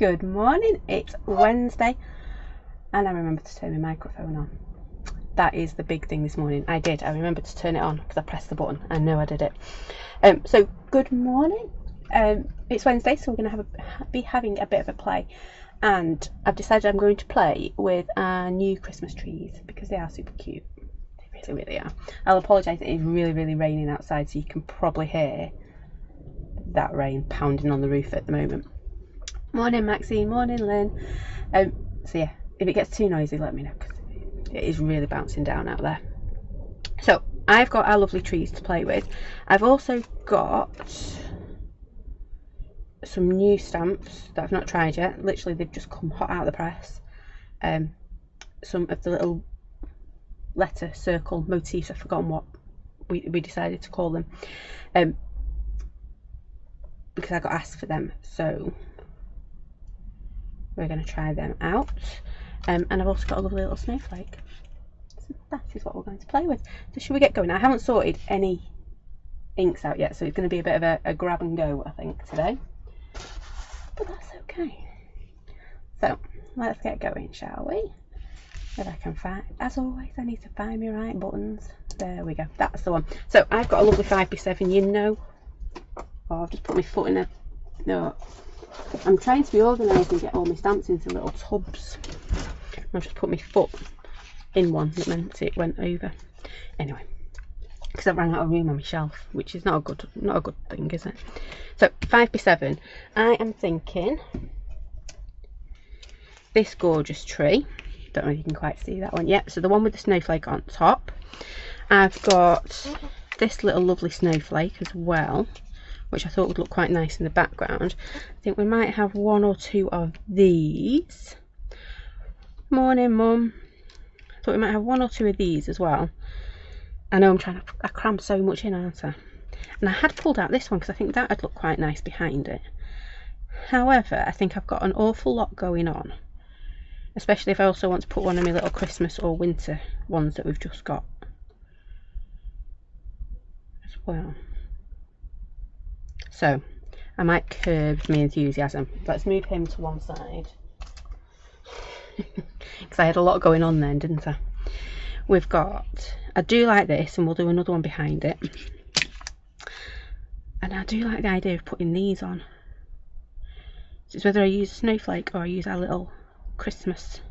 Good morning, it's Wednesday and I remembered to turn my microphone on. That is the big thing this morning. I remembered to turn it on because I pressed the button. I know I did it. So good morning. It's Wednesday, so we're going to be having a bit of a play, and I've decided I'm going to play with our new Christmas trees because they are super cute. They really are. I'll apologise, it is really raining outside, so you can probably hear that rain pounding on the roof at the moment. Morning Maxine, morning Lynn. So yeah, if it gets too noisy let me know because it is really bouncing down out there. So I've got our lovely trees to play with. I've also got some new stamps that I've not tried yet. Literally they've just come hot out of the press. Some of the little letter circle motifs, I've forgotten what we decided to call them, because I got asked for them, so we're going to try them out. And I've also got a lovely little snowflake. So that is what we're going to play with. So should we get going? I haven't sorted any inks out yet, so it's going to be a bit of a grab and go, I think, today. But that's okay. So let's get going, shall we? If I can find, as always, I need to find my right buttons. There we go. That's the one. So I've got a lovely 5x7, you know. Oh, I've just put my foot in a... No. I'm trying to be organised and get all my stamps into little tubs. I've just put my foot in one that meant it went over. Anyway, because I ran out of room on my shelf, which is not a good thing, is it? So 5x7. I am thinking this gorgeous tree. Don't know if you can quite see that one yet. So the one with the snowflake on top. I've got this little lovely snowflake as well, which I thought would look quite nice in the background. I think we might have one or two of these. Morning, Mum. I thought we might have one or two of these as well. I know I crammed so much in, aren't I? And I had pulled out this one because I think that would look quite nice behind it. However, I think I've got an awful lot going on, especially if I also want to put one of my little Christmas or winter ones that we've just got as well. So I might curb my enthusiasm. Let's move him to one side because I had a lot going on then, didn't I? We've got, I do like this, and we'll do another one behind it. And I do like the idea of putting these on. So it's whether I use a snowflake or I use our little Christmas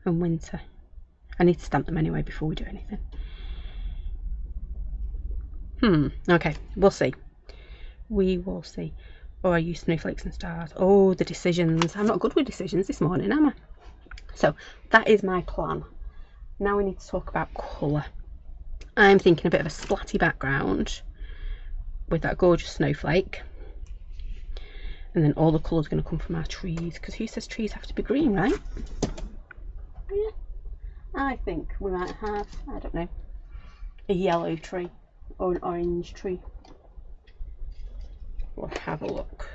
and winter. I need to stamp them anyway before we do anything. Okay, we'll see. We will see. Or I use snowflakes and stars. Oh, the decisions. I'm not good with decisions this morning, am I? So that is my plan. Now we need to talk about colour. I'm thinking a bit of a splatty background with that gorgeous snowflake. And then all the colours are going to come from our trees. Because who says trees have to be green, right? Yeah. I think we might have, I don't know, a yellow tree or an orange tree. We'll have a look.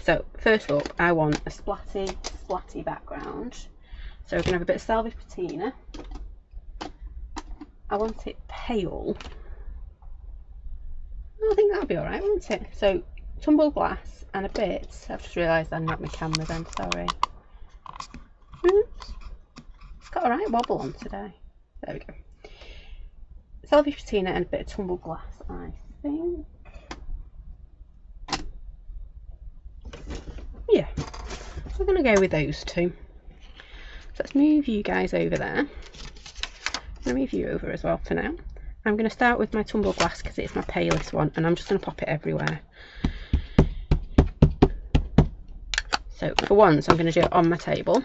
So first up, I want a splatty background. So we're going to have a bit of salvage patina. I want it pale. I think that'll be alright, won't it? So tumbled glass and a bit. I've just realised I knocked my camera then, sorry. Oops. It's got a right wobble on today. There we go. Salvage patina and a bit of tumbled glass, I think. Yeah, so we're going to go with those two. So let's move you guys over there. I'm going to move you over as well for now. I'm going to start with my tumbled glass because it's my palest one, and I'm just going to pop it everywhere. So for once I'm going to do it on my table.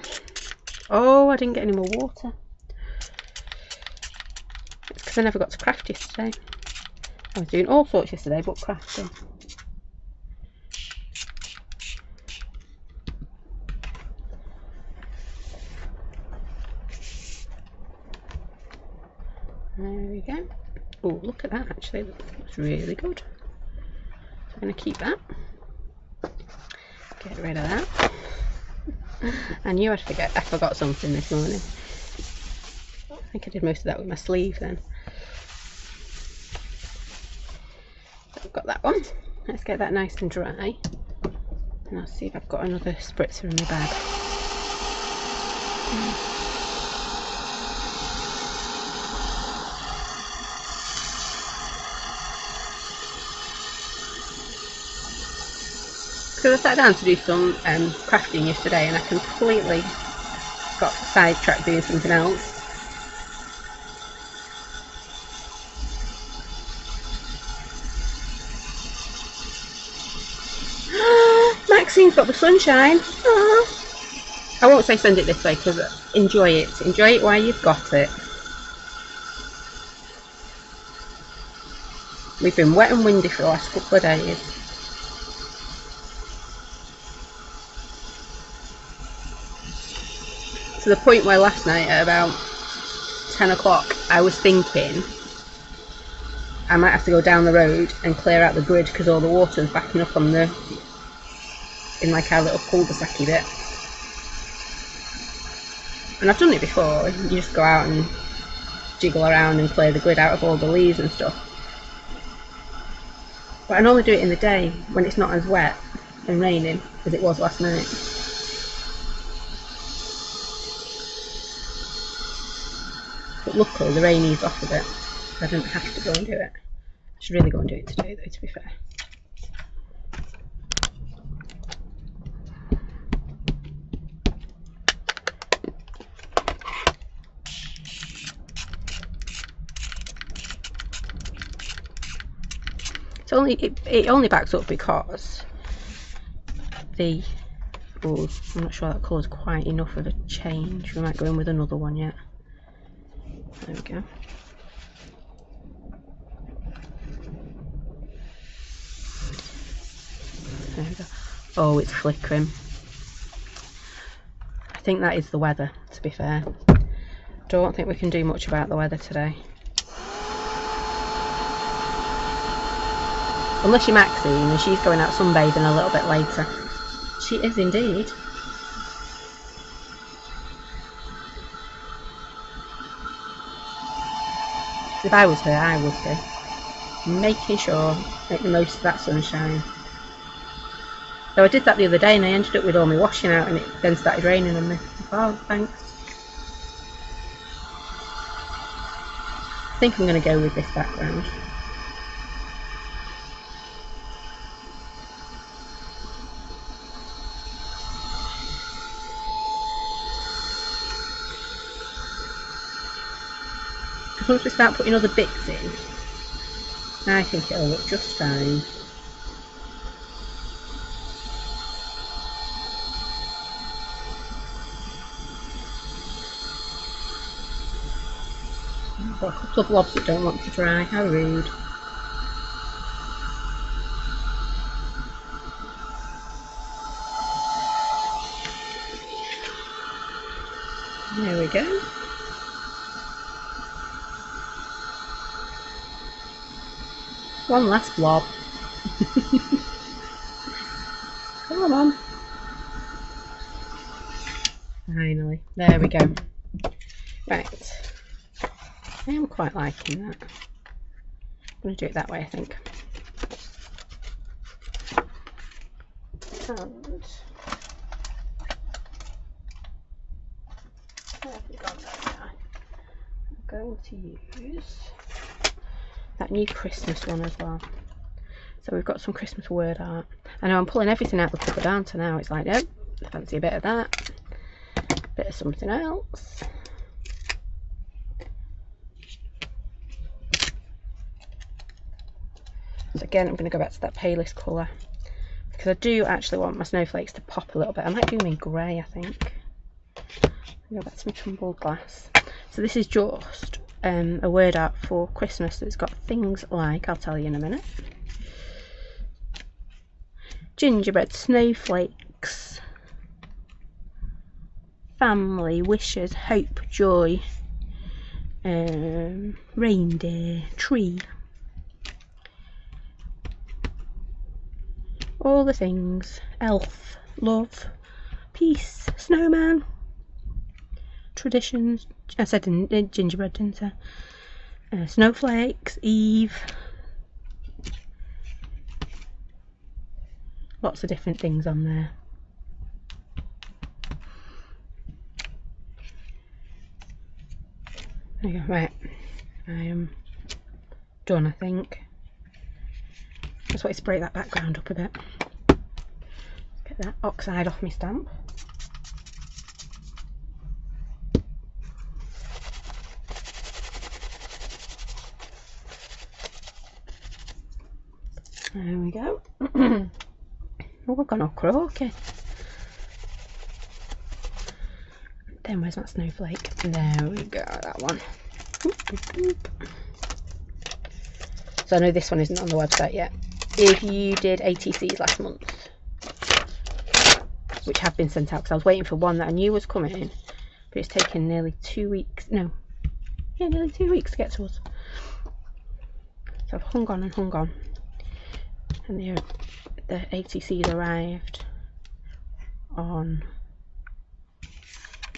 Oh, I didn't get any more water. It's because I never got to craft yesterday. I was doing all sorts yesterday but crafting. There we go. Oh, look at that, actually. That looks really good. So I'm going to keep that. Get rid of that. I knew I forgot something this morning. I think I did most of that with my sleeve then. So I've got that one. Let's get that nice and dry. And I'll see if I've got another spritzer in my bag. So I sat down to do some crafting yesterday and I completely got sidetracked doing something else. Maxine's got the sunshine. I won't say send it this way because enjoy it. Enjoy it while you've got it. We've been wet and windy for the last couple of days. To the point where last night at about 10 o'clock I was thinking I might have to go down the road and clear out the grid because all the water is backing up on in like our little cul-de-sac bit. And I've done it before, you just go out and jiggle around and clear the grid out of all the leaves and stuff. But I normally do it in the day when it's not as wet and raining as it was last night. But luckily the rain eased off a bit, so I didn't have to go and do it. I should really go and do it today though, to be fair. It only backs up because I'm not sure that colour's quite enough of a change. We might go in with another one yet. There we go. There we go. Oh, it's flickering. I think that is the weather, to be fair. Don't think we can do much about the weather today. Unless you're Maxine and she's going out sunbathing a little bit later. She is indeed. If I was her, I would be making sure make the most of that sunshine. So I did that the other day and I ended up with all my washing out and it then started raining on me. Oh, thanks. I think I'm going to go with this background. Once we start putting other bits in, I think it'll look just fine. I've got a couple of blobs that don't want to dry, how rude. There we go. One last blob. Come on. Finally. There we go. Right. I am quite liking that. I'm going to do it that way, I think. And where have we gone now? I'm going to use that new Christmas one as well. So we've got some Christmas word art. I know I'm pulling everything out of the cupboard, aren't I now? It's like, nope, I fancy a bit of that, a bit of something else. So again, I'm going to go back to that palest colour because I do actually want my snowflakes to pop a little bit. I might do them in grey, I think. Go back to my tumbled glass. So this is just a word art for Christmas that's got things like, I'll tell you in a minute, gingerbread, snowflakes, family, wishes, hope, joy, reindeer, tree, all the things, elf, love, peace, snowman, traditions. I said in gingerbread, didn't I? Snowflakes, Eve, Lots of different things on there. There you go. Right, I am done, I think. Just want to spray that background up a bit. Get that oxide off my stamp. There we go. Oh, we've gone all croaky. Then where's that snowflake? There we go, that one. So I know this one isn't on the website yet. If you did ATCs last month, which have been sent out, because I was waiting for one that I knew was coming, but it's taken nearly 2 weeks. No, yeah, nearly 2 weeks to get to us. So I've hung on and hung on. And the ATCs arrived on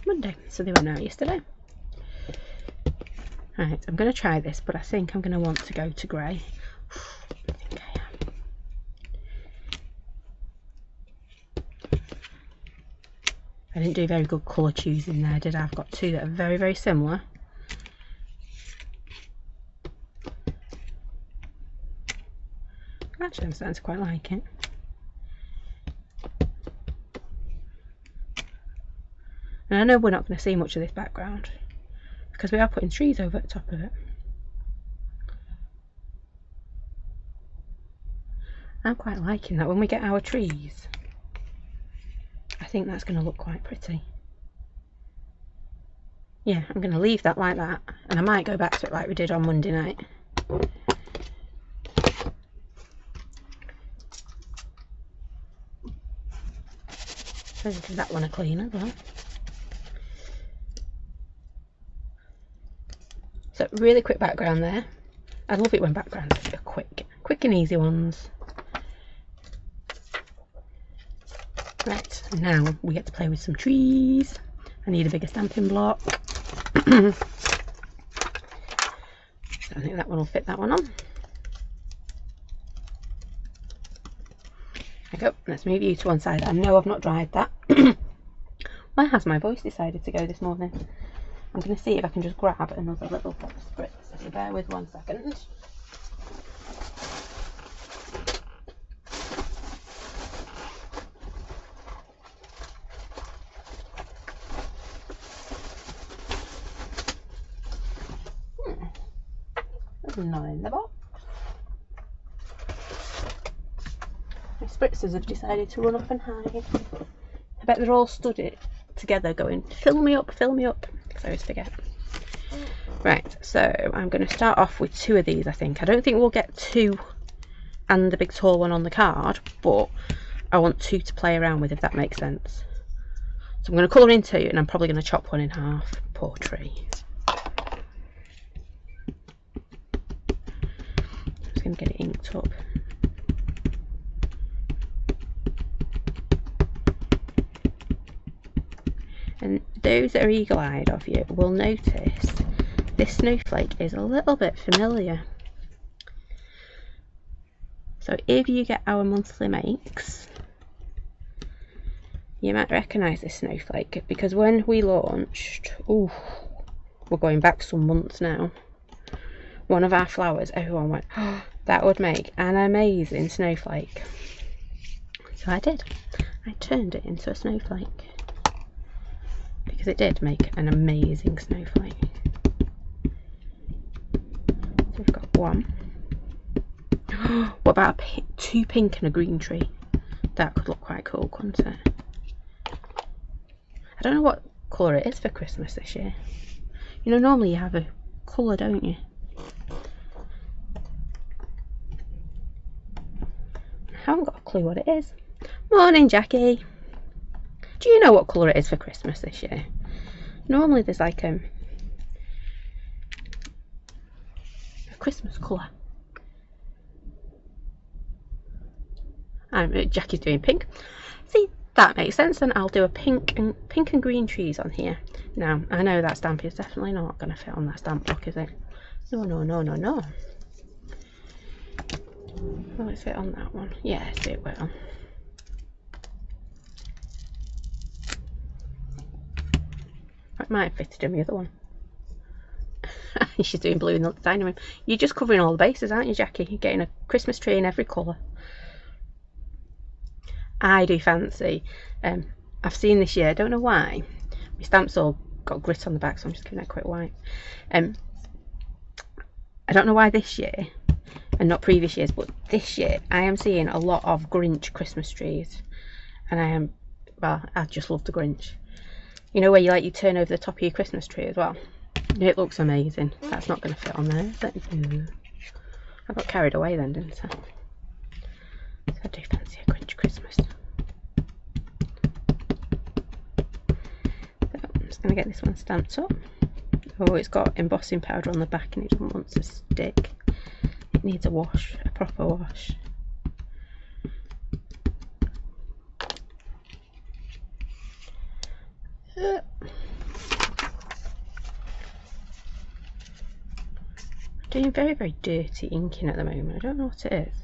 Monday, so they went out yesterday. Right, I'm going to try this, but I think I'm going to want to go to grey. I think I am. I didn't do very good colour choosing there, did I? I've got two that are very, very similar. Actually, I'm starting to quite like it. And I know we're not going to see much of this background because we are putting trees over the top of it. I'm quite liking that when we get our trees. I think that's going to look quite pretty. Yeah, I'm going to leave that like that, and I might go back to it like we did on Monday night. Let's give that one a clean as well. So really quick background there. I love it when backgrounds are quick and easy ones. Right, now we get to play with some trees. I need a bigger stamping block. So I think that one will fit that one on. There we go. Let's move you to one side. I know I've not dried that. Where has my voice decided to go this morning? I'm going to see if I can just grab another little spritz. So bear with 1 second. There's none in the box. My spritzers have decided to run up and hide. I bet they're all stood it together going, fill me up, because I always forget. Right, so I'm going to start off with 2 of these, I think. I don't think we'll get 2 and the big tall one on the card, but I want 2 to play around with, if that makes sense. So I'm going to colour in 2, and I'm probably going to chop one in half. Poor tree. I'm just going to get it inked up. And those that are eagle-eyed of you will notice this snowflake is a little bit familiar. So if you get our monthly makes, you might recognise this snowflake, because when we launched, ooh, we're going back some months now, one of our flowers, everyone went, oh, that would make an amazing snowflake. So I did. I turned it into a snowflake. Because it did make an amazing snowflake. So we've got 1. What about 2 pink and a green tree? That could look quite cool, couldn't it? I don't know what colour it is for Christmas this year. You know, normally you have a colour, don't you? I haven't got a clue what it is. Morning, Jackie. Do you know what colour it is for Christmas this year? Normally there's like a Christmas colour. Jackie's doing pink. See, that makes sense. Then I'll do a pink and green trees on here. Now I know that stamp is definitely not going to fit on that stamp block, is it? No. Will it fit on that one? Yes, it will. I might have fitted in the other one. She's doing blue in the dining room. You're just covering all the bases, aren't you, Jackie? You're getting a Christmas tree in every colour. I do fancy. I've seen this year, I don't know why. My stamps all got grit on the back, so I'm just giving it a quick wipe. I don't know why this year, and not previous years, but this year, I am seeing a lot of Grinch Christmas trees. And I just love the Grinch. You know where you turn over the top of your Christmas tree as well? It looks amazing. That's not going to fit on there, is it? No. I got carried away then, didn't I? So I do fancy a Grinch Christmas. So I'm just going to get this one stamped up. Oh, it's got embossing powder on the back and it doesn't want to stick. It needs a wash, a proper wash. Doing very, very dirty inking at the moment. I don't know what it is.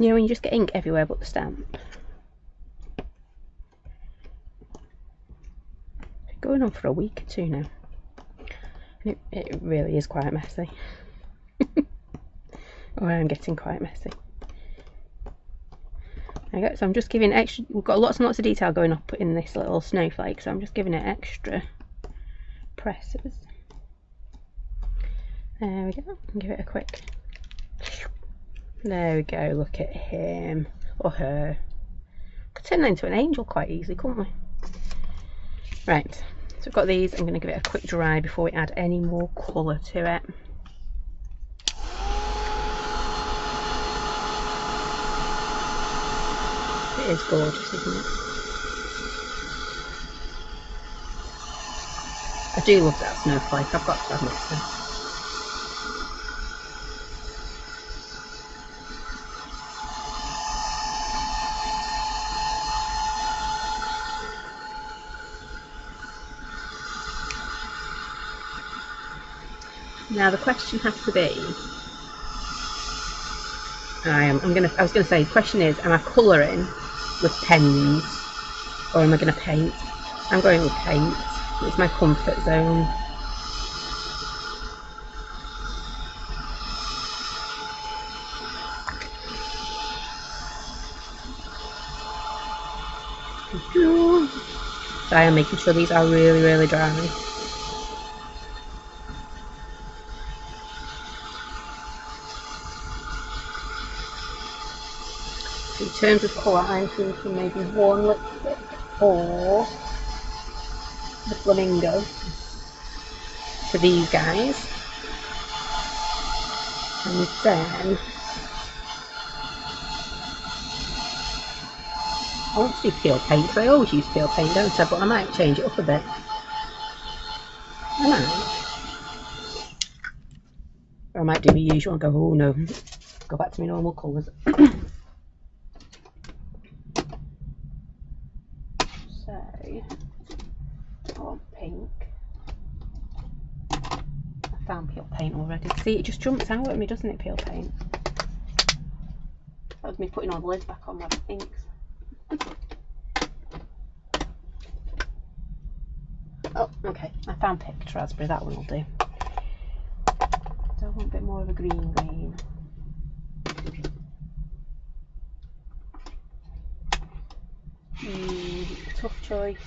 You know when you just get ink everywhere but the stamp? It's going on for a week or two now. And it really is quite messy. Or I'm getting quite messy. Okay, so I'm just giving extra, we've got lots and lots of detail going up in this little snowflake, so I'm just giving it extra presses. There we go, and give it a quick, there we go, look at him, or her. Could turn that into an angel quite easily, couldn't we? Right, so we've got these, I'm going to give it a quick dry before we add any more colour to it. It is gorgeous, isn't it? I do love that snowflake, I've got to admit so. Now the question has to be, I was going to say, the question is, am I colouring with pens or am I going to paint? I'm going with paint. It's my comfort zone. So I am making sure these are really, really dry. In terms of colour, I'm thinking maybe one lipstick or the flamingo for these guys, and then I want to do peel paint because I always use peel paint, don't I? But I might change it up a bit. I might. Or I might do the usual and go, oh no, go back to my normal colours. I want pink. I found peel paint already. See, it just jumps out at me, doesn't it, peel paint? That was me putting all the lids back on my inks. Oh, okay. I found picked raspberry. That one will do. Do I want a bit more of a green? Tough choice.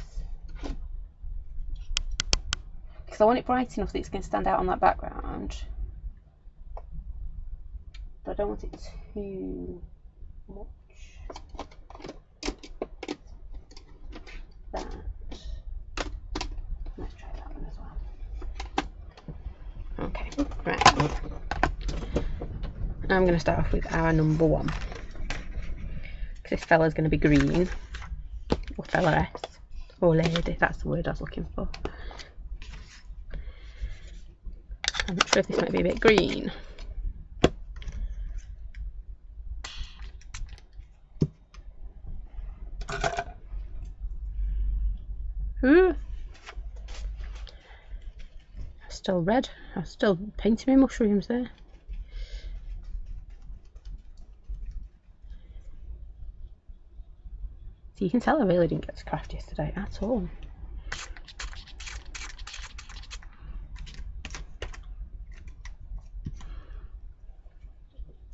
Because I want it bright enough that it's going to stand out on that background. But I don't want it too much. That. Let's try that one as well. Okay, right. I'm going to start off with our number one. This fella's going to be green. Or fella-ess. Or lady, that's the word I was looking for. I'm not sure if this might be a bit green. Ooh. Still red. I'm still painting my mushrooms there. It's You can tell I really didn't get to craft yesterday at all.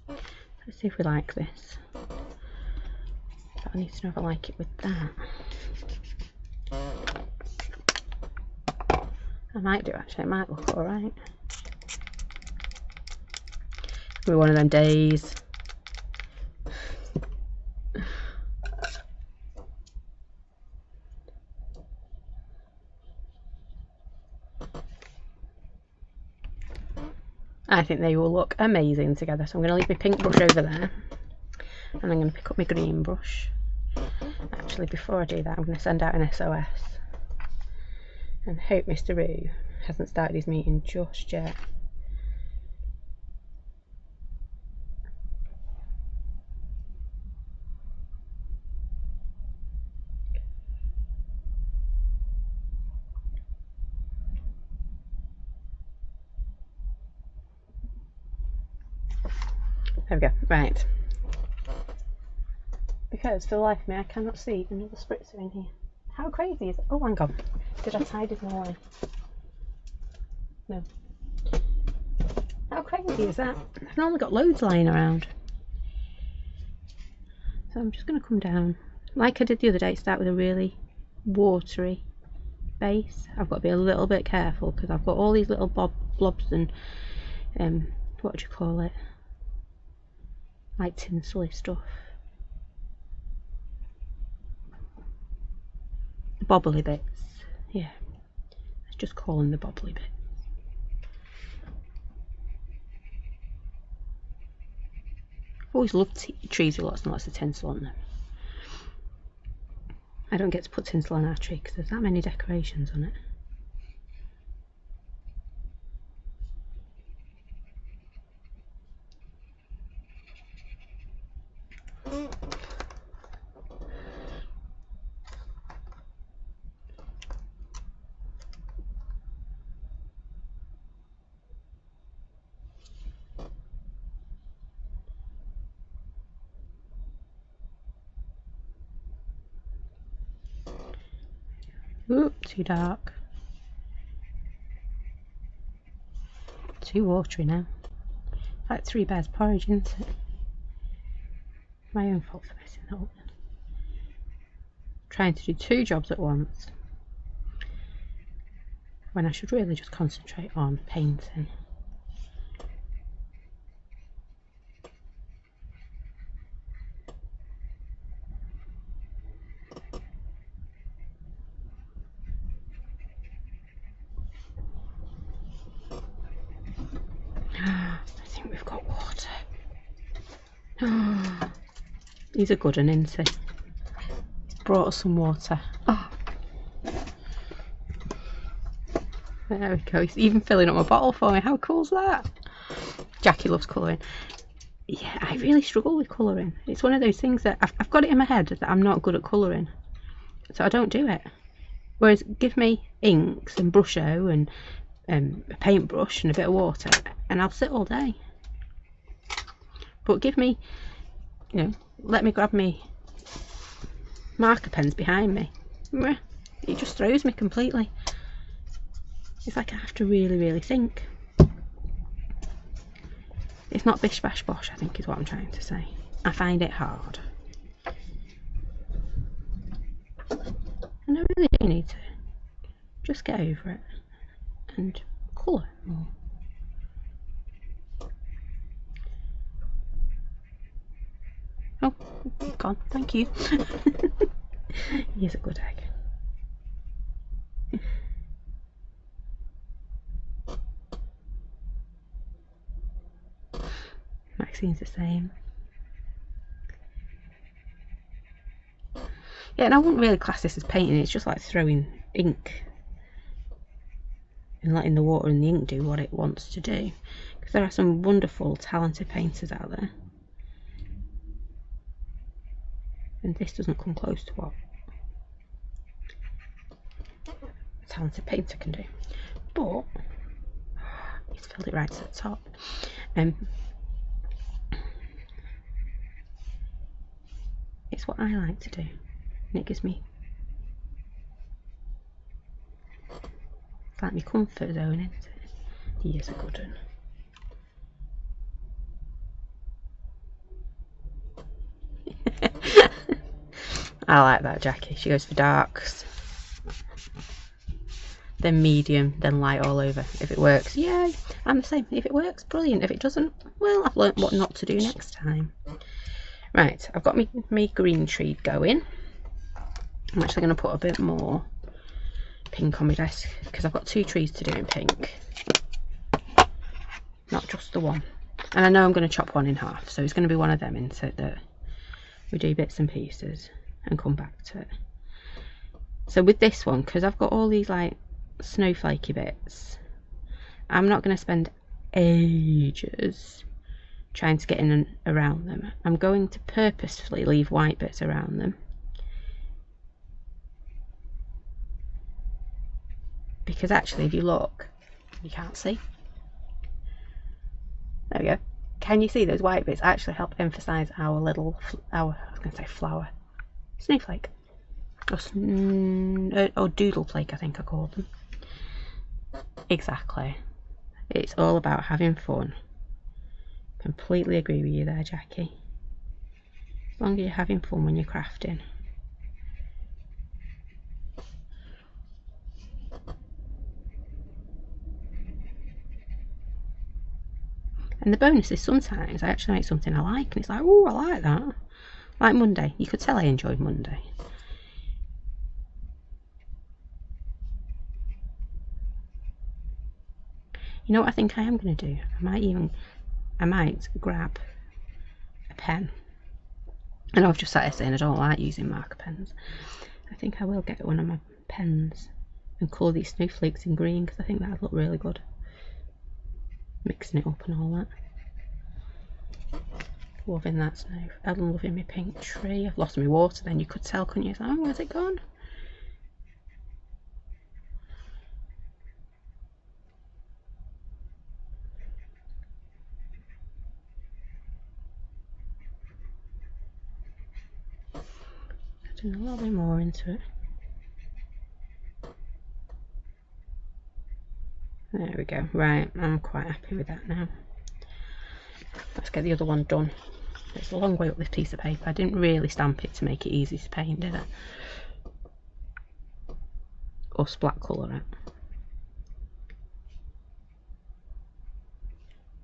Let's see if we like this. But I need to know if I like it with that. I might do actually, it might look alright. It'll be one of them days. I think they will look amazing together. So I'm going to leave my pink brush over there. And I'm going to pick up my green brush. Actually, before I do that, I'm going to send out an SOS. And hope Mr. Roo hasn't started his meeting just yet. There we go, right. Because for the life of me, I cannot see another spritzer in here. How crazy is it? Oh, hang on. Did I tie this more away? No. How crazy is that? I've normally got loads lying around. So I'm just going to come down. Like I did the other day, start with a really watery base. I've got to be a little bit careful because I've got all these little blobs and, what do you call it? Like tinsel-y stuff. The bobbly bits. Yeah. Let's just call them the bobbly bits. I've always loved trees with lots and lots of tinsel on them. I don't get to put tinsel on our tree because there's that many decorations on it. Ooh, too dark. Too watery now. Like 3 bears porridge, isn't it? My own fault for messing that up. Trying to do 2 jobs at once when I should really just concentrate on painting. I think we've got water. He's a good one, isn't he? He's brought us some water. Oh. There we go. He's even filling up my bottle for me. How cool's that? Jackie loves colouring. Yeah, I really struggle with colouring. It's one of those things that I've got it in my head that I'm not good at colouring, so I don't do it. Whereas give me inks and brusho and a paintbrush and a bit of water and I'll sit all day. But give me, you know, let me grab me marker pens behind me. It just throws me completely. It's like I have to really think. It's not bish bash bosh, I think is what I'm trying to say. I find it hard. And I really do need to just get over it and colour more. Oh, gone, thank you. He's a good egg. Maxine's the same. Yeah, and I wouldn't really class this as painting, it's just like throwing ink and letting the water and the ink do what it wants to do. Because there are some wonderful, talented painters out there. And this doesn't come close to what a talented painter can do. But he's filled it right to the top. It's what I like to do. and it gives me, it's like my comfort zone, isn't it? He is a good one. I like that Jackie. She goes for darks, then medium, then light all over. If it works, yay! I'm the same. If it works, brilliant. If it doesn't, well, I've learnt what not to do next time. Right, I've got me green tree going. I'm actually going to put a bit more pink on my desk because I've got 2 trees to do in pink, not just the one. And I know I'm going to chop one in half, so it's going to be one of them, isn't it, that we do bits and pieces and come back to it. So with this one, because I've got all these like snowflakey bits, I'm not going to spend ages trying to get in and around them. I'm going to purposefully leave white bits around them, because actually if you look, you can't see. There we go. Can you see those white bits actually help emphasize our little, I was going to say flower, snowflake, or doodle flake, I think I called them. Exactly. It's all about having fun. Completely agree with you there, Jackie. As long as you're having fun when you're crafting. And the bonus is sometimes I actually make something I like and it's like, oh, I like that. Like Monday. You could tell I enjoyed Monday. You know what I think I am going to do? I might grab a pen. I know I've just sat here saying I don't like using marker pens. I think I will get one of my pens and colour these snowflakes in green because I think that would look really good. Mixing it up and all that. Loving that snow. I'm loving my pink tree. I've lost my water then, you could tell, couldn't you? Oh, where's it gone? Adding a little bit more into it. There we go. Right, I'm quite happy with that now. Let's get the other one done. It's a long way up this piece of paper. I didn't really stamp it to make it easy to paint, did I? Or splat colour it.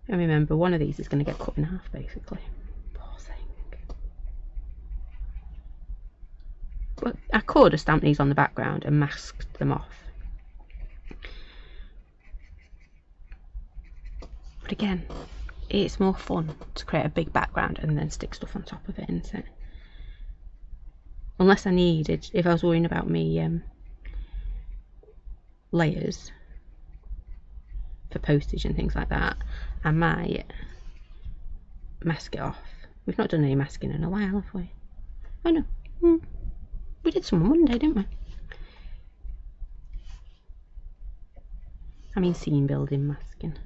And remember, one of these is going to get cut in half, basically. Poor thing. But I could have stamped these on the background and masked them off. But again, it's more fun to create a big background and then stick stuff on top of it, isn't it? Unless I needed, if I was worrying about me layers for postage and things like that, I might mask it off. We've not done any masking in a while, have we? Oh no, we did some on Monday, didn't we? I mean scene building masking.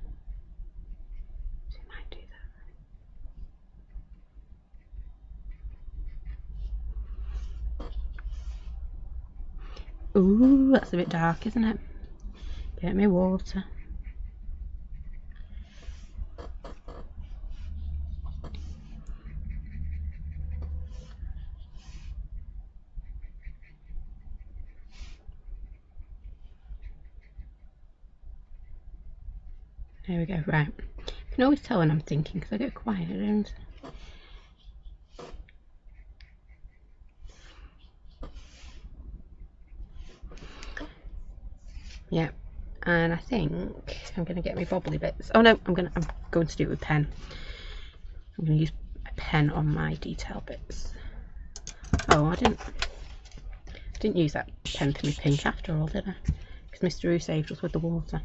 Ooh, that's a bit dark, isn't it? Get me water. There we go, right. You can always tell when I'm thinking because I get quiet, don't I? Yeah, and I think I'm going to get my bobbly bits. Oh no, I'm going to do it with pen. I'm going to use a pen on my detail bits. Oh, I didn't use that pen for my pink after all, did I? Because Mr. Roo saved us with the water.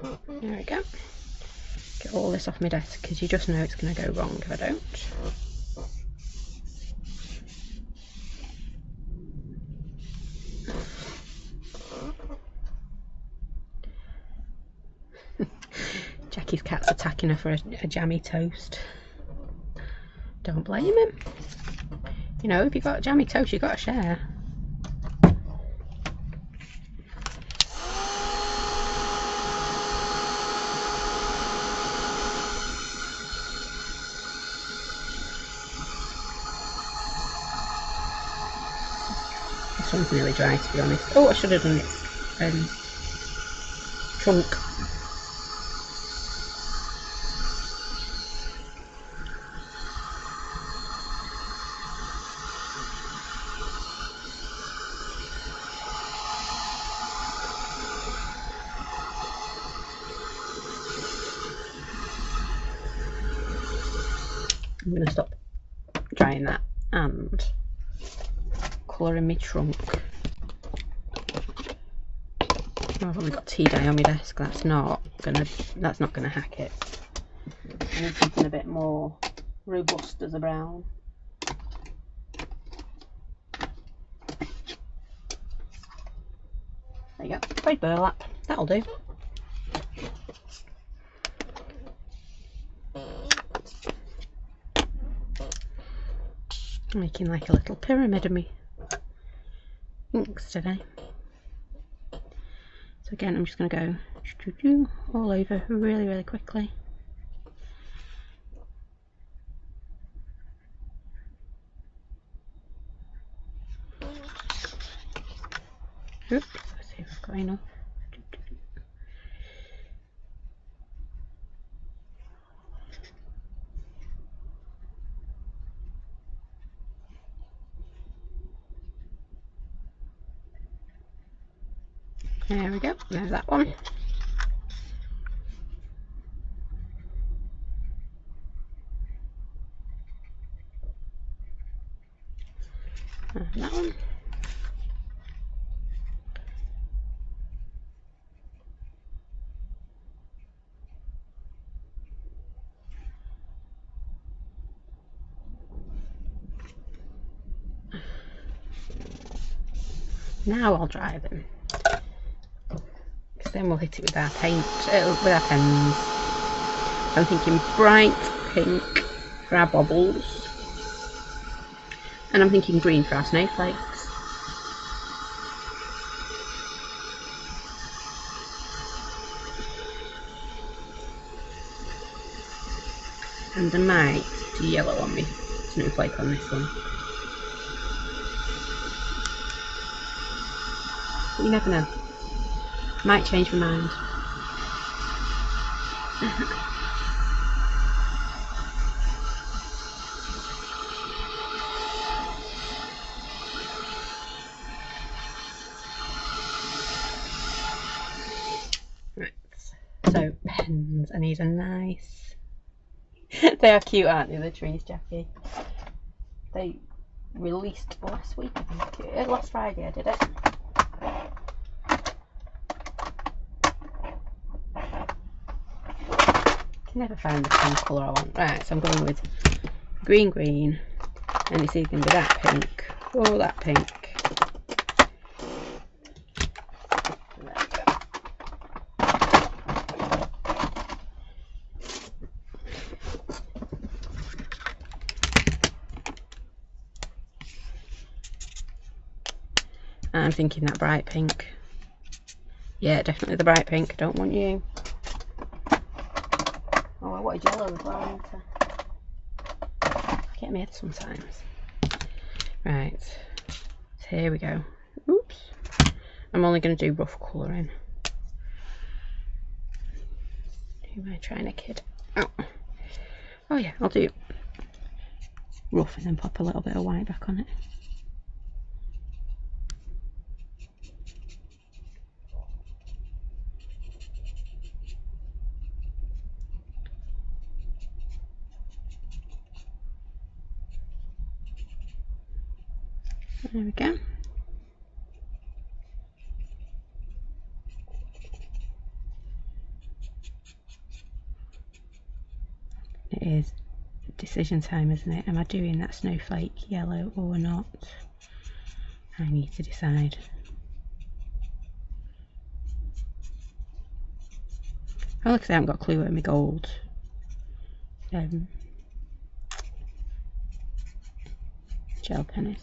There we go. Get all this off my desk because you just know it's going to go wrong if I don't. Jackie's cat's attacking her for a jammy toast. Don't blame him. You know, if you've got a jammy toast, you've got to share. This one's nearly dry, to be honest. Oh, I should have done its trunk. I'm going to stop drying that and colouring my trunk. Oh, I've only got tea dye on my desk. That's not gonna hack it. I need something a bit more robust as a brown. There you go. Fried burlap. That'll do. I'm making like a little pyramid of me inks today. So again, I'm just going to go all over really, really quickly. Oops, let's see if I've got enough. There we go, there's that one. And that one. Now I'll dry them. Then we'll hit it with our paint, with our pens. I'm thinking bright pink for our bobbles, and I'm thinking green for our snowflakes. And I might do yellow on me snowflake on this one. But you never know. Might change my mind. Right, so pens. I need a nice. They are cute, aren't they? The trees, Jackie. They released last week, I think. Last Friday I did it. Never find the pen colour I want. Right, so I'm going with green, and it's either going to be that pink or that pink. There we go. I'm thinking that bright pink. Yeah, definitely the bright pink. Don't want you. Oh, I wanted yellow as well, didn't I? Get me head sometimes. Right, so here we go. Oops. I'm only going to do rough colouring. Who am I trying to kid? Oh yeah, I'll do rough and then pop a little bit of white back on it. There we go. It is decision time, isn't it? Am I doing that snowflake yellow or not? I need to decide. Only because I haven't got a clue where my gold gel pen is.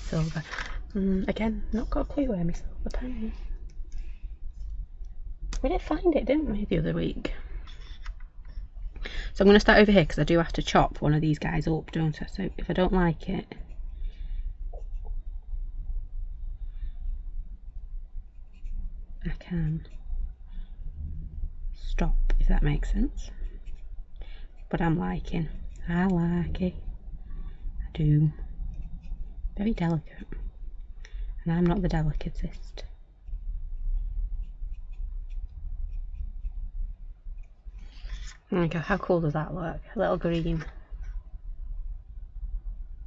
Silver. Again, not got a clue where my silver pen is. We did find it, didn't we, the other week? So I'm going to start over here because I do have to chop one of these guys up, don't I? So if I don't like it, I can stop, if that makes sense. But I like it. I do. Very delicate. And I'm not the delicatest. There we go. How cool does that look? A little green.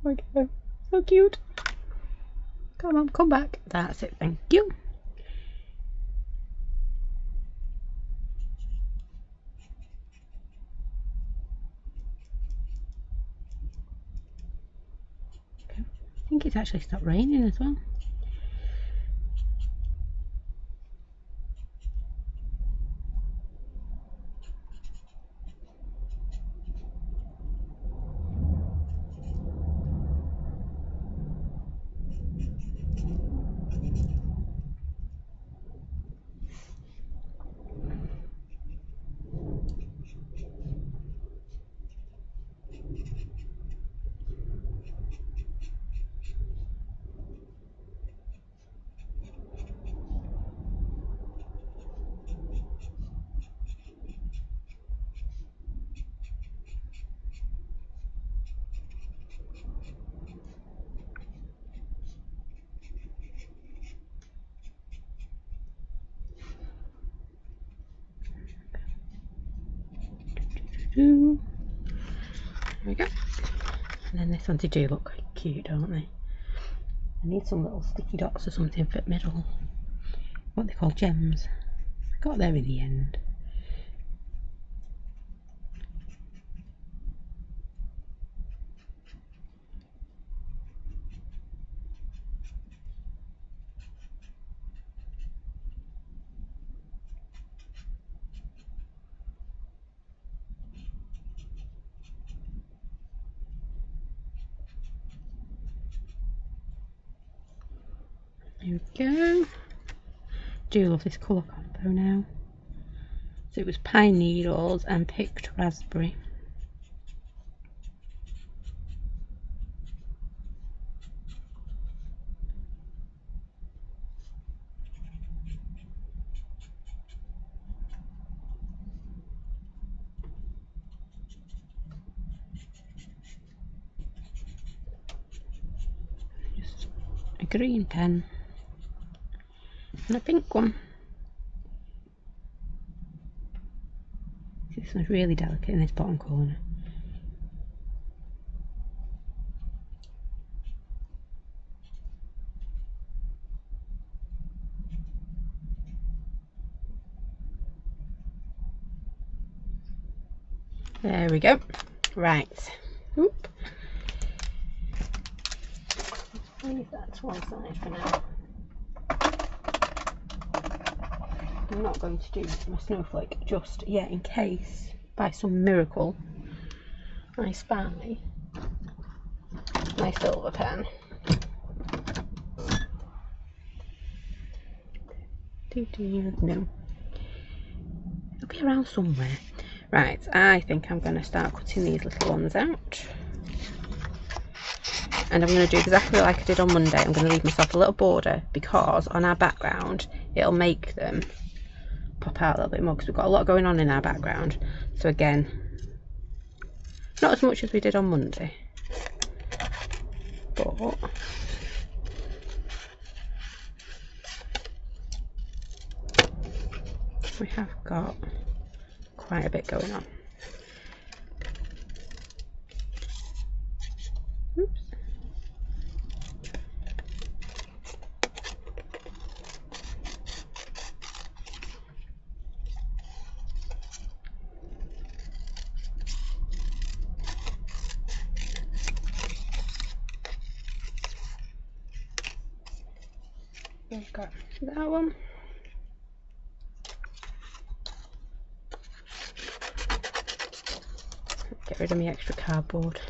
There we go. So cute. Come on, come back. That's it. Thank you. Okay. I think it's actually stopped raining as well. There we go. And then this one, they do look quite cute, don't they? I need some little sticky dots or something for the middle. What they call gems. I got there in the end. There we go. Do love this colour combo now. So it was pine needles and picked raspberry. Just a green pen and a pink one. This one's really delicate in this bottom corner. There we go. Right. Oop. Leave that to one side for now. I'm not going to do my snowflake just yet, in case by some miracle I spy my silver pen. No, it'll be around somewhere. Right, I think I'm going to start cutting these little ones out, and I'm going to do exactly like I did on Monday. I'm going to leave myself a little border, because on our background it'll make them pop out a little bit more, because we've got a lot going on in our background. So again, not as much as we did on Monday, but we have got quite a bit going on. Oops. We've got that one. Get rid of my extra cardboard.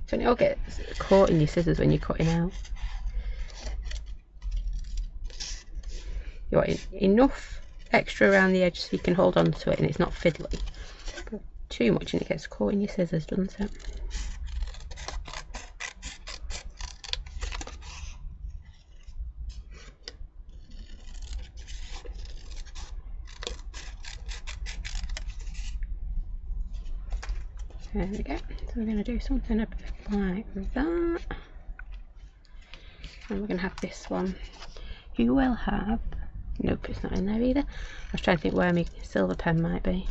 Don't it all get caught in your scissors when you're cutting out? You want enough extra around the edge so you can hold on to it and it's not fiddly. But too much and it gets caught in your scissors, doesn't it? There we go. So we're going to do something a bit like that. And we're going to have this one. You will have... Nope, it's not in there either. I was trying to think where my silver pen might be.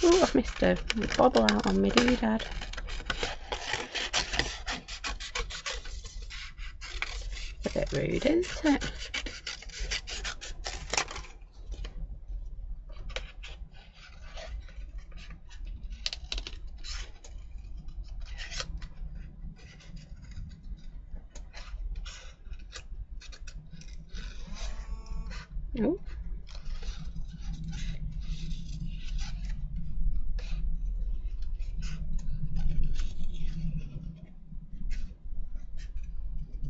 Oh, I've missed a bobble out on my doodad. A bit rude, isn't it? Oh.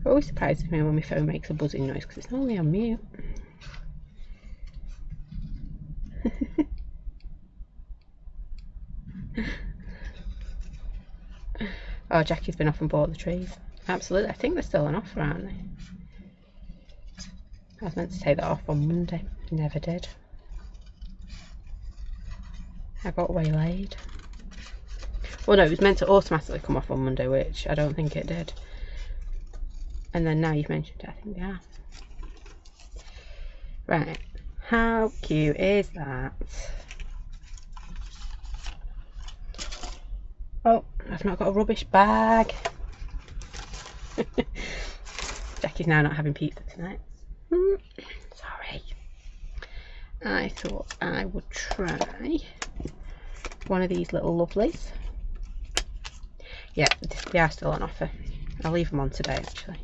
It always surprises me when my phone makes a buzzing noise because it's normally on mute. Oh, Jackie's been off and bought the trees. Absolutely, I think they're still on offer, aren't they? I was meant to take that off on Monday, never did. I got waylaid. Well, no, it was meant to automatically come off on Monday, which I don't think it did. And then now you've mentioned it, I think they are. Right, how cute is that? Oh, I've not got a rubbish bag. Jackie's now not having pizza tonight. Sorry. I thought I would try one of these little lovelies. Yeah, they are still on offer. I'll leave them on today actually.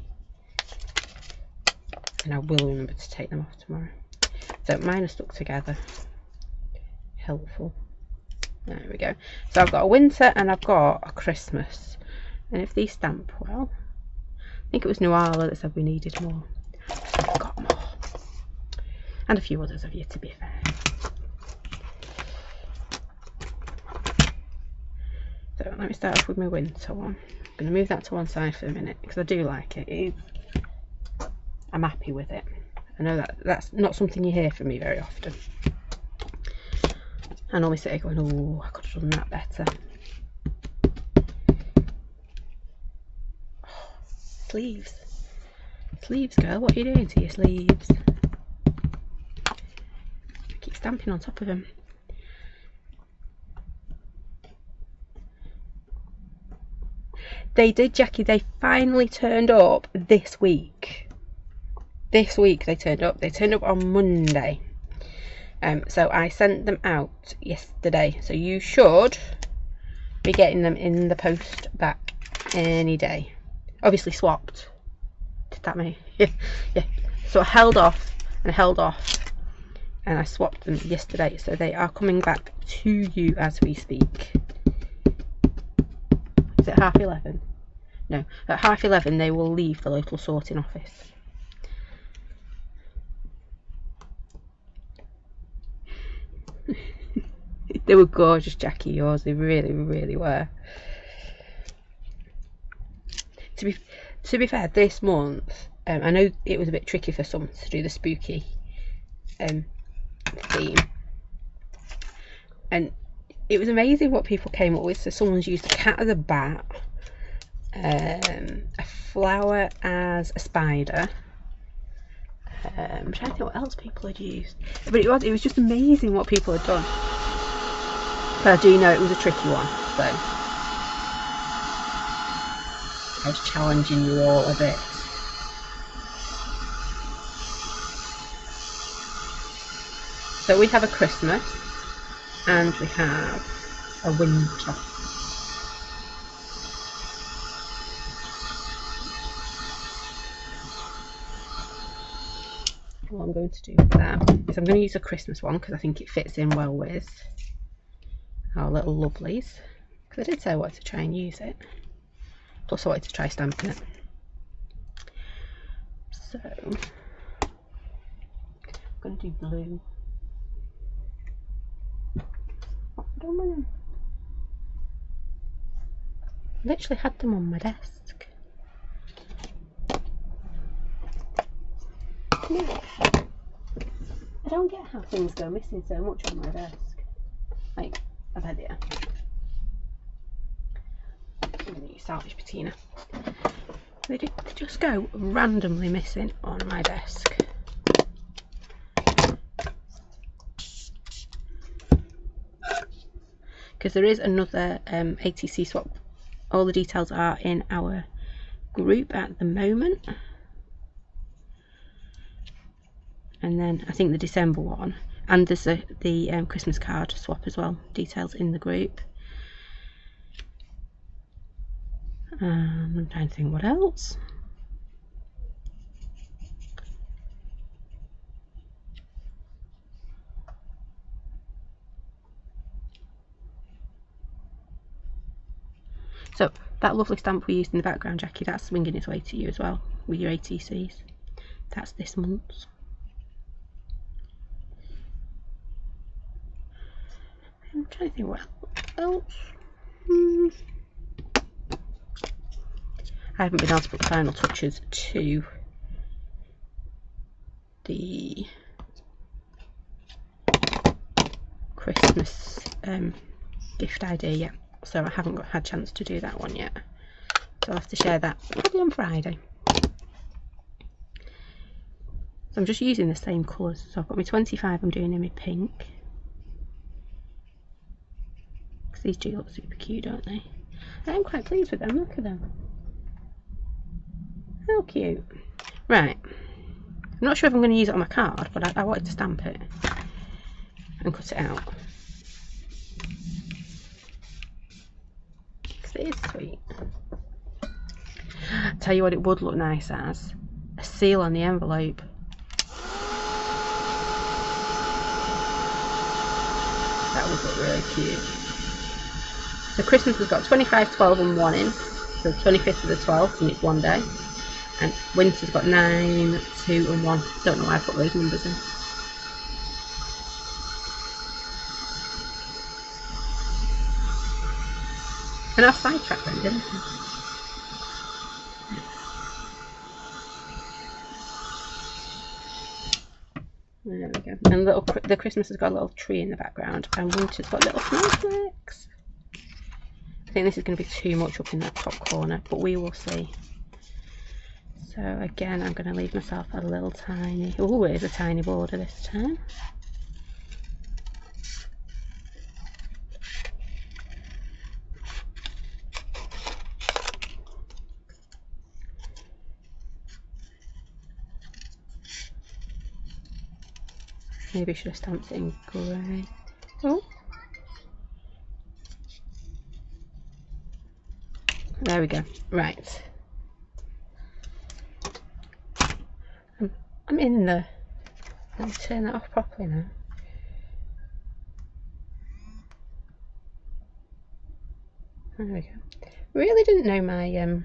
And I will remember to take them off tomorrow. So mine are stuck together. Helpful. There we go. So I've got a winter and I've got a Christmas. And if these stamp well, I think it was Nuala that said we needed more. So I've got more. And a few others of you, to be fair. So let me start off with my winter one. I'm going to move that to one side for a minute because I do like it. I'm happy with it. I know that's not something you hear from me very often. I normally sit here going, oh, I could have done that better. Oh, sleeves. Sleeves, girl, what are you doing to your sleeves? I keep stamping on top of them. They did, Jackie. They finally turned up this week. This week they turned up. They turned up on Monday. So I sent them out yesterday. So you should be getting them in the post back any day. Obviously swapped. Did that mean? Yeah. So I held off and held off. And I swapped them yesterday. So they are coming back to you as we speak. Is it 11:30? No. At 11:30 they will leave the local sorting office. They were gorgeous, Jackie, yours. They really, really were. To be fair, this month, I know it was a bit tricky for some to do the spooky theme. And it was amazing what people came up with. So someone's used a cat as a bat, a flower as a spider. I'm trying to think what else people had used. But it was just amazing what people had done. But I do know it was a tricky one, so I was challenging you all a bit. So we have a Christmas and we have a winter. What I'm going to do with that is I'm going to use a Christmas one because I think it fits in well with our little lovelies, because I did say I wanted to try and use it, plus I wanted to try stamping it. So I'm going to do blue. What have I done with them? I literally had them on my desk. Yeah. I don't get how things go missing so much on my desk. Like, I've had it. I'm going to use salvage patina. They just go randomly missing on my desk. Because there is another ATC swap. All the details are in our group at the moment. And then I think the December one, and there's the Christmas card swap as well, details in the group. I'm trying to think what else. So that lovely stamp we used in the background, Jackie, that's swinging its way to you as well with your ATCs. That's this month's. I'm trying to think what else. I haven't been able to put the final touches to the Christmas gift idea yet, so I haven't had a chance to do that one yet. So I'll have to share that probably on Friday. So I'm just using the same colours. So I've got my 25, I'm doing in my pink. Because these do look super cute, don't they? I am quite pleased with them, look at them. How cute. Right. I'm not sure if I'm going to use it on my card, but I wanted to stamp it and cut it out. Because it is sweet. Tell you what it would look nice as. A seal on the envelope. That would look really cute. So Christmas has got 25, 12 and 1 in. So the 25th of the 12th, and it's one day. And winter's got 9, 2 and 1. Don't know why I put those numbers in. And I've sidetracked them, didn't I? There we go. And the Christmas has got a little tree in the background, and winter's got little snowflakes. I think this is going to be too much up in that top corner, but we will see. So again, I'm going to leave myself a little tiny, oh, it is a tiny border this time. Maybe I should have stamped it in grey. Oh. There we go. Right. I'm in the... Let me turn that off properly now. There we go. Really didn't know my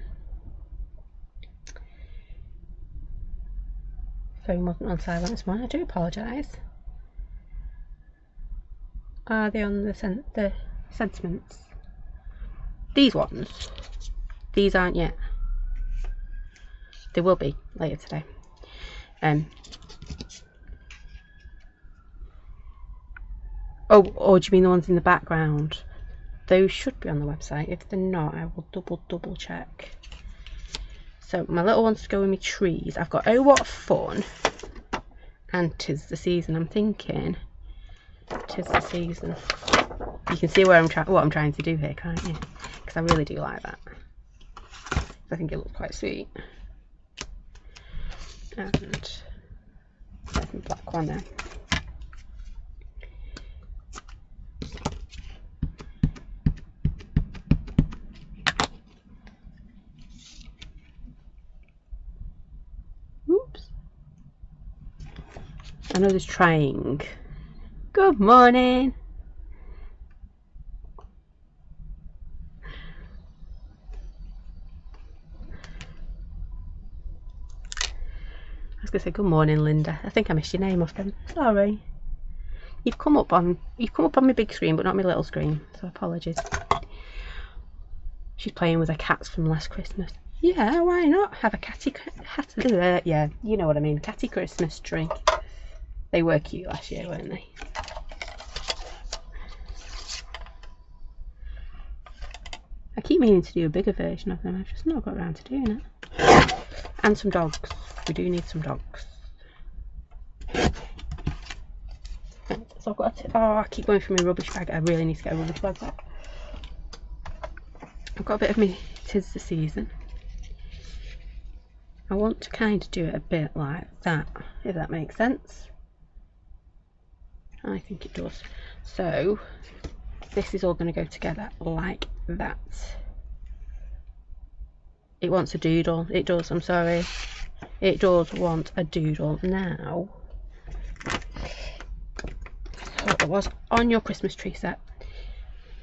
phone wasn't on silent this morning. I do apologise. Are they on the sentiments? These ones. These aren't yet. They will be later today. Oh, do you mean the ones in the background? Those should be on the website. If they're not, I will double check. So my little ones to go with me trees. I've got Oh What Fun and 'Tis the Season. I'm thinking 'Tis the Season. You can see where what I'm trying to do here, can't you? Because I really do like that. I think it looks quite sweet. And there's the black one there. Oops. I know there's trying. Good morning. I was gonna say good morning, Linda. I think I missed your name off then. Sorry. You've come up on my big screen, but not my little screen. So apologies. She's playing with her cats from last Christmas. Yeah, why not? Have a catty, yeah, you know what I mean. Catty Christmas tree. They were cute last year, weren't they? I keep meaning to do a bigger version of them. I've just not got around to doing it. And some dogs. We do need some dogs. So I've got I keep going through my rubbish bag. I really need to get a rubbish bag back. I've got a bit of me 'tis the season. I want to kind of do it a bit like that, if that makes sense. I think it does. So this is all going to go together like that. It wants a doodle. It does, I'm sorry. It does want a doodle now. So it was on your Christmas tree set.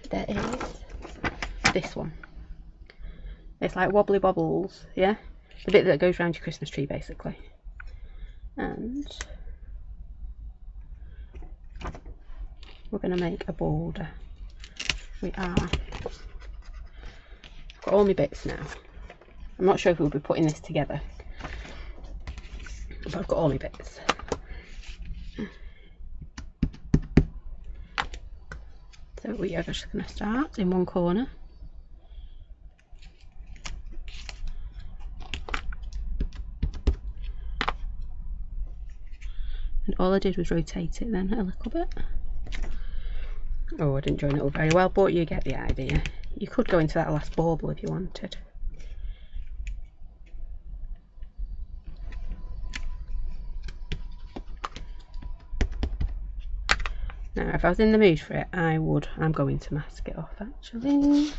There is this one. It's like wobbly bobbles, yeah? The bit that goes around your Christmas tree basically. And we're going to make a border. We are. I've got all my bits now. I'm not sure if we'll be putting this together, but I've got all my bits. So we are just going to start in one corner. And all I did was rotate it then a little bit. Oh, I didn't join it all very well, but you get the idea. You could go into that last bauble if you wanted. Now, if I was in the mood for it, I'm going to mask it off actually.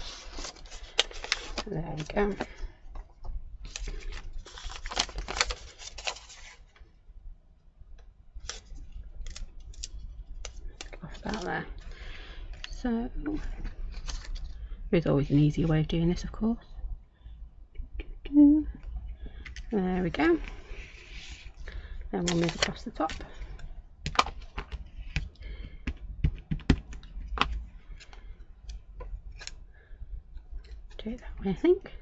There we go. Off that there. So, there's always an easier way of doing this, of course. There we go. Then we'll move across the top. Do it that way, I think.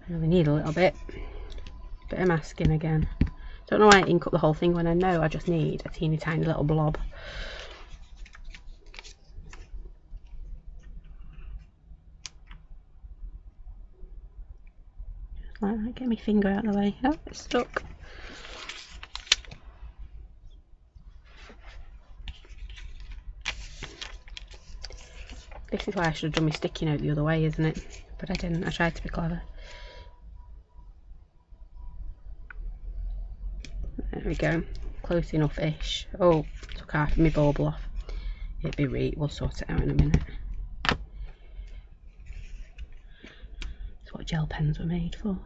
And we need a little bit of masking again. Don't know why I ink up the whole thing when I know I just need a teeny tiny little blob. Just like that, get my finger out of the way. Oh, it's stuck. This is why I should have done my sticky note the other way, isn't it? But I didn't, I tried to be clever. There we go, close enough-ish. Oh, took half of my bauble off. It'd be right, we'll sort it out in a minute. That's what gel pens were made for.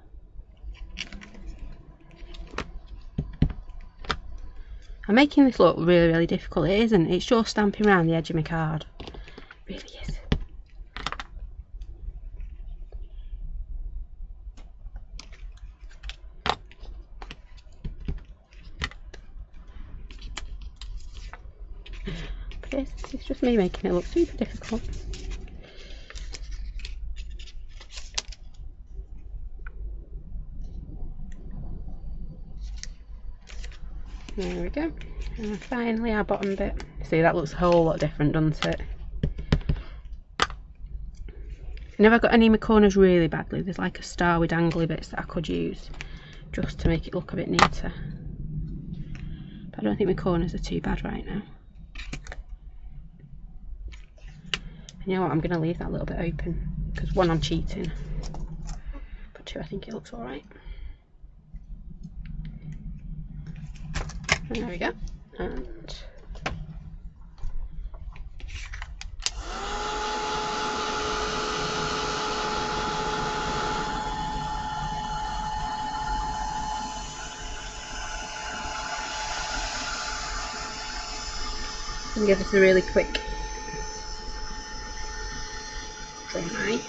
I'm making this look really, really difficult. It isn't, it's just stamping around the edge of my card. It really is. It's just me making it look super difficult. There we go. And finally our bottom bit. See, that looks a whole lot different, doesn't it? Never got any of my corners really badly. There's like a star with dangly bits that I could use. just to make it look a bit neater. But I don't think my corners are too bad right now. And you know what, I'm going to leave that a little bit open, because one, I'm cheating, but two, I think it looks alright. There we go. And I'm going to give this a really quick dry.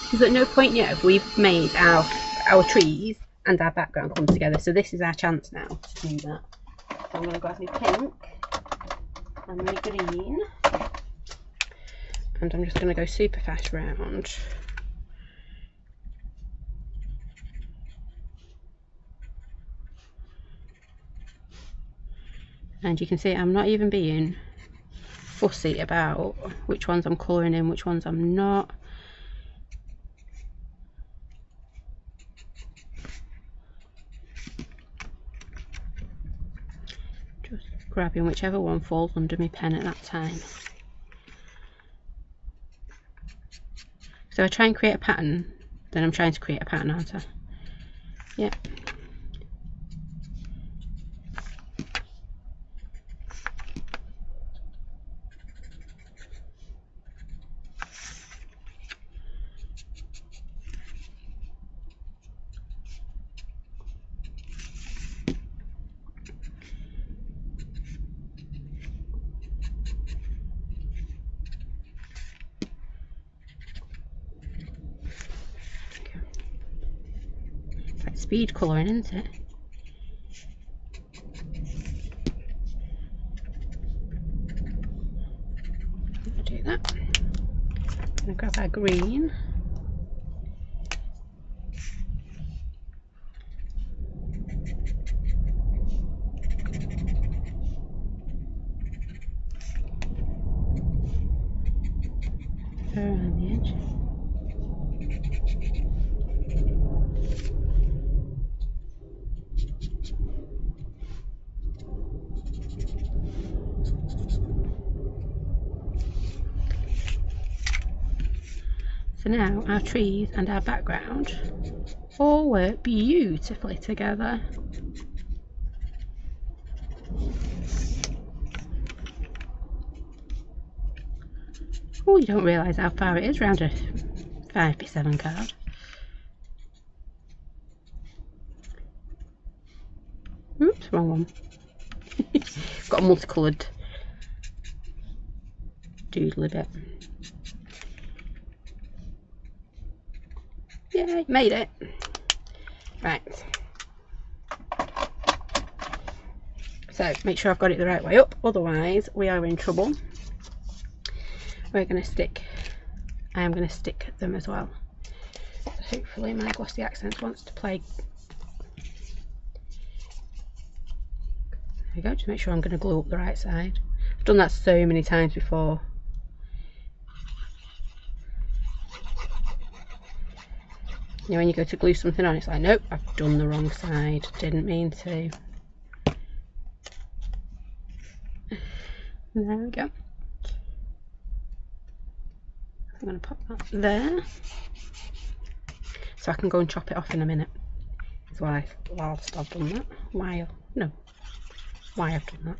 Because at no point yet have we made our trees and our background come together, so this is our chance now to do that. So I'm going to grab my pink and my green, and I'm just going to go super fast round. And you can see I'm not even being fussy about which ones I'm colouring in, which ones I'm not. Just grabbing whichever one falls under my pen at that time. So I try and create a pattern, then I'm trying to create a pattern, aren't I? Yeah. Speed colouring, isn't it? I'm going to do that. I'm going to grab our green. Go around the edge. So now our trees and our background all work beautifully together. Oh, you don't realise how far it is round a 5x7 card. Oops, wrong one. Got a multicoloured doodly bit. Yeah, made it. Right. So make sure I've got it the right way up, otherwise we are in trouble. We're going to stick, I am going to stick them as well. So hopefully my Glossy Accents wants to play. There we go, to make sure I'm going to glue up the right side. I've done that so many times before. You know, when you go to glue something on, it's like, nope, I've done the wrong side, didn't mean to. There we go. I'm going to pop that there, so I can go and chop it off in a minute. That's why whilst I've done that. Why I've done that.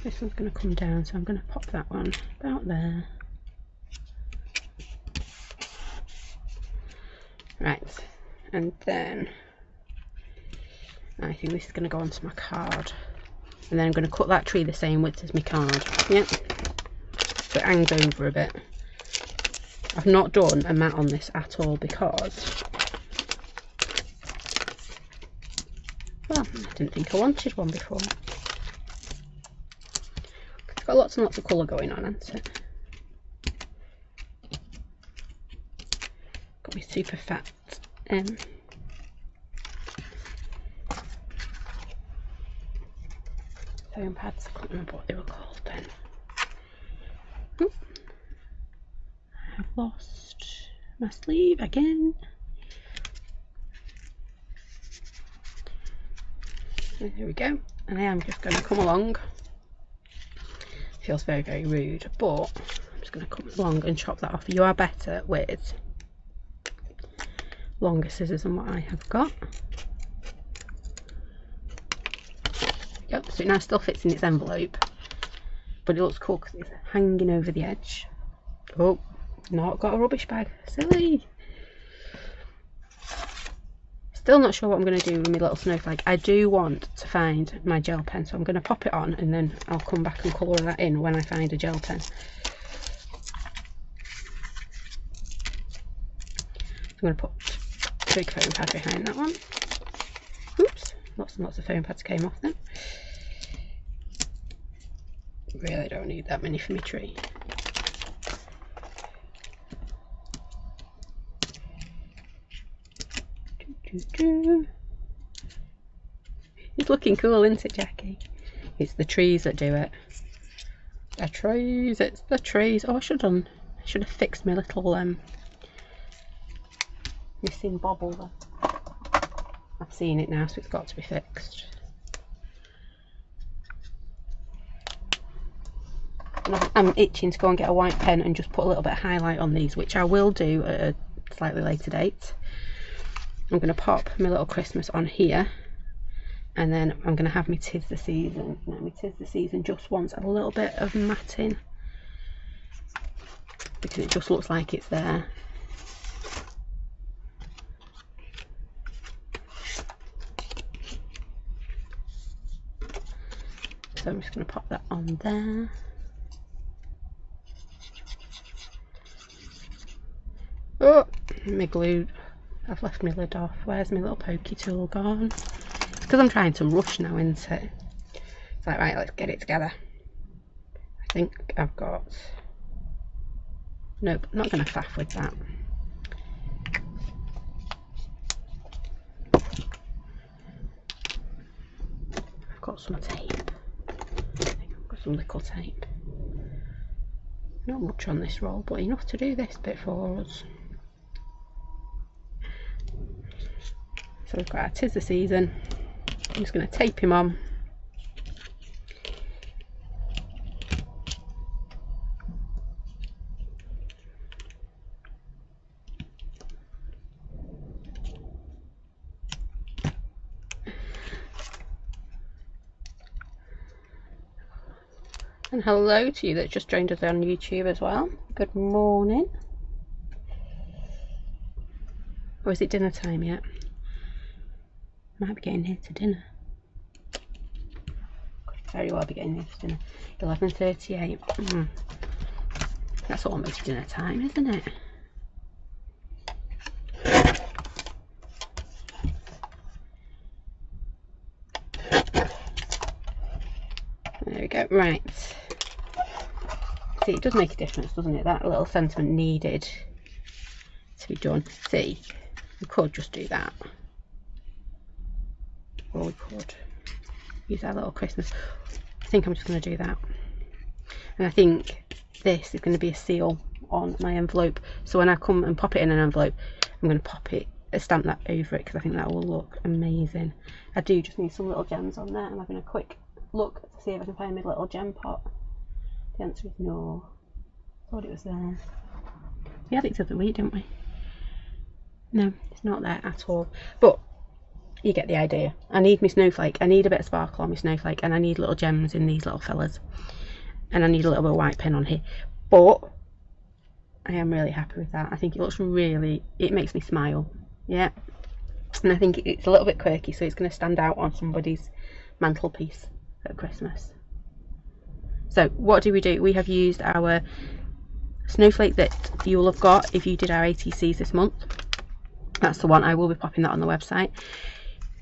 This one's going to come down, so I'm going to pop that one about there. Right, and then I think this is going to go onto my card, and then I'm going to cut that tree the same width as my card. Yep, so it hangs over a bit. I've not done a mat on this at all because, well, I didn't think I wanted one before. It's got lots and lots of colour going on, hasn't it? Got me super fat foam pads. I can't remember what they were called then. Oop. I've lost my sleeve again. There we go. And I am just going to come along. Feels very, very rude, but I'm just going to come along and chop that off. You are better with longer scissors than what I have got. Yep, so it now still fits in its envelope, but it looks cool because it's hanging over the edge. Oh, not got a rubbish bag. Silly. Still not sure what I'm going to do with my little snowflake. I do want to find my gel pen, so I'm going to pop it on and then I'll come back and colour that in when I find a gel pen. I'm going to put a big foam pad behind that one. Oops, lots and lots of foam pads came off then. Really don't need that many for my tree. It's looking cool, isn't it, Jackie? It's the trees that do it. The trees, it's the trees. Oh, I should have fixed my little missing bobble there. I've seen it now, so it's got to be fixed. And I'm itching to go and get a white pen and just put a little bit of highlight on these, which I will do at a slightly later date. I'm going to pop my little Christmas on here, and then I'm going to have my 'Tis the Season. Now, my 'Tis the Season just wants a little bit of matting because it just looks like it's there. So I'm just going to pop that on there. Oh, my glue. I've left my lid off. Where's my little pokey tool gone? It's because I'm trying to rush now, isn't it? It's like, right, let's get it together. I think I've got... Nope, I'm not going to faff with that. I've got some tape. I think I've got some little tape. Not much on this roll, but enough to do this bit for us. So we've got our 'Tis the Season. I'm just going to tape him on. And hello to you that just joined us on YouTube as well. Good morning. Or is it dinner time yet? Might be getting here to dinner. Could very well be getting here to dinner. 11:38. That's almost dinner time, isn't it? There we go. Right. See, it does make a difference, doesn't it? That little sentiment needed to be done. See, we could just do that. Or we could use our little Christmas. I think I'm just going to do that. And I think this is going to be a seal on my envelope. So when I come and pop it in an envelope, I'm going to pop it, stamp that over it, because I think that will look amazing. I do just need some little gems on there. I'm having a quick look to see if I can find my little gem pot. The answer is no. I thought it was there. We had it the other week, didn't we? No, it's not there at all. But you get the idea. I need my snowflake. I need a bit of sparkle on my snowflake, and I need little gems in these little fellas. And I need a little bit of white pen on here. But I am really happy with that. I think it looks really, it makes me smile. Yeah. And I think it's a little bit quirky, so it's going to stand out on somebody's mantelpiece at Christmas. So what do? We have used our snowflake that you'll have got if you did our ATCs this month. That's the one. I will be popping that on the website.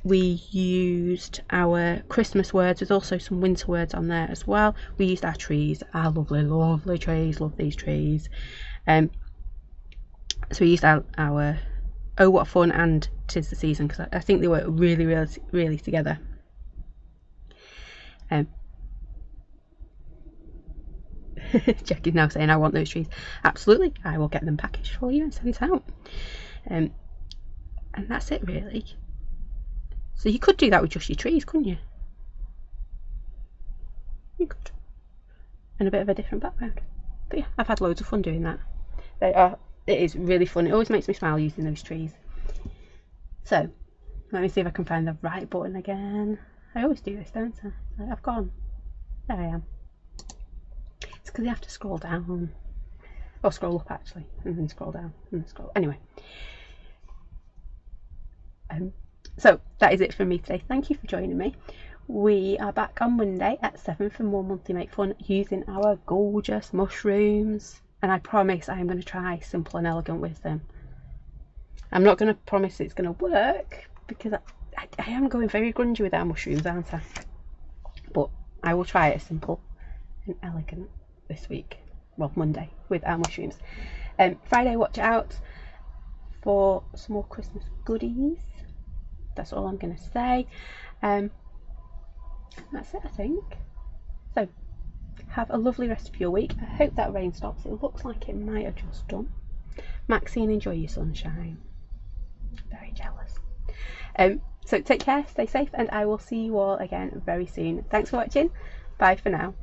We used our Christmas words. There's also some winter words on there as well. We used our trees, our lovely, lovely trees. Love these trees. So we used our Oh What Fun and 'Tis the Season, because I think they work really, really, really together. Jack is now saying I want those trees. Absolutely, I will get them packaged for you and sent out. And that's it really. So you could do that with just your trees, couldn't you? You could. And a bit of a different background. But yeah, I've had loads of fun doing that. It is really fun. It always makes me smile using those trees. So let me see if I can find the right button again. I always do this, don't I? I've gone. There I am. It's because you have to scroll down. Or scroll up actually, and then scroll down, and then scroll. Anyway. So that is it from me today. Thank you for joining me. We are back on Monday at 7 for more monthly make fun using our gorgeous mushrooms. And I promise I am going to try simple and elegant with them. I'm not going to promise it's going to work because I am going very grungy with our mushrooms, aren't I? But I will try it simple and elegant this week. Well, Monday with our mushrooms. Friday, watch out for some more Christmas goodies. That's all I'm going to say. That's it, I think. So, have a lovely rest of your week. I hope that rain stops. It looks like it might have just done. Maxine, enjoy your sunshine. Very jealous. So take care, stay safe, and I will see you all again very soon. Thanks for watching. Bye for now.